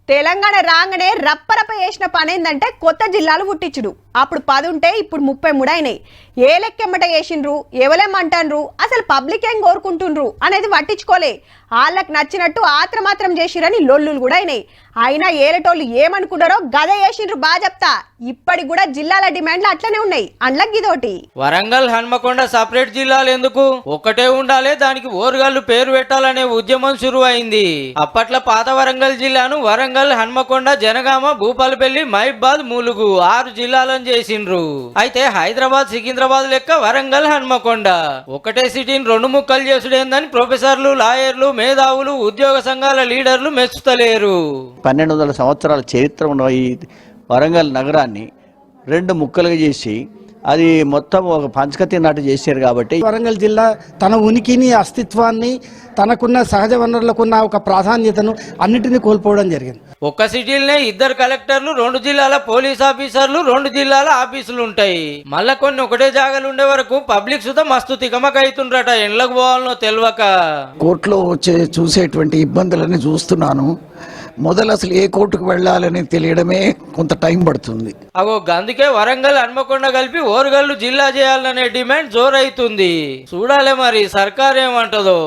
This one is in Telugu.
తెలంగాణ రాగానే రప్పరప్ప చేసిన పని ఏంటంటే కొత్త జిల్లాలు పుట్టించుడు. అప్పుడు 10 ఉంటే ఇప్పుడు 33 అయినాయి. ఏ లెక్కెమ్మట చేసిండ్రు, ఎవలేమంటాన్రు, అసలు పబ్లిక్ ఏం కోరుకుంటుండ్రు అనేది పట్టించుకోలే. వాళ్ళకి నచ్చినట్టు ఆత్రమాత్రం చేసిరని లొల్లులు కూడా అయినాయి. అయినా ఏరేటోళ్ళు ఏమనుకున్నారో గదే చేసిండ్రు. బాగా చెప్తా, ఇప్పటికి కూడా జిల్లాల డిమాండ్లు అట్లనే ఉన్నాయి. అండ్లకి ఇదోటి. వరంగల్ హన్మకొండ సపరేట్ జిల్లాలు ఎందుకు, ఒక్కటే ఉండాలి, దానికి ఓరుగల్లు పేరు పెట్టాలనే ఉద్యమం శురు అయింది. అప్పట్లో పాత వరంగల్ జిల్లాను వరంగల్, హన్మకొండ, జనగామ, భూపాలపల్లి, మహిబాద్, ములుగు 6 జిల్లాలను చేసిండ్రు. అయితే హైదరాబాద్, సికింద్రాబాద్ లెక్క వరంగల్, హన్మకొండ ఒకటే సిటీని 2 ముక్కలు చేసుడేందని ప్రొఫెసర్లు, లాయర్లు, మేధావులు, ఉద్యోగ సంఘాల లీడర్లు మెచ్చుతలేరు. 1200 సంవత్సరాల చరిత్ర ఉన్న ఈ వరంగల్ నగరాన్ని 2 ముక్కలుగా చేసి అది మొత్తం ఒక పంచకతి నాటు చేశారు. కాబట్టి వరంగల్ జిల్లా తన ఉనికిని, అస్తిత్వాన్ని, తనకున్న సహజ వనరులకున్న ఒక ప్రాధాన్యతను అన్నిటినీ కోల్పోవడం జరిగింది. ఒక్క సిటీలనే 2 కలెక్టర్లు, 2 జిల్లాల పోలీస్ ఆఫీసర్లు, 2 జిల్లాల ఆఫీసులు ఉంటాయి. మళ్ళా కొన్ని ఒకటే జాగాలు ఉండే వరకు పబ్లిక్ సుత మస్తు తికమక అవుతుండ్రట. ఎండ్లకు పోవాలనో తెలియక కోర్టులో చూసేటువంటి ఇబ్బందులని చూస్తున్నాను. మొదలు అసలు ఏ కోర్టుకు వెళ్ళాలని తెలియడమే కొంత టైం పడుతుంది. అందుకే వరంగల్, హన్మకొండ కలిపి ఓరుగల్లు జిల్లా చేయాలనే డిమాండ్ జోరైతుంది. చూడాలి మరి సర్కార్ ఏమంటదో.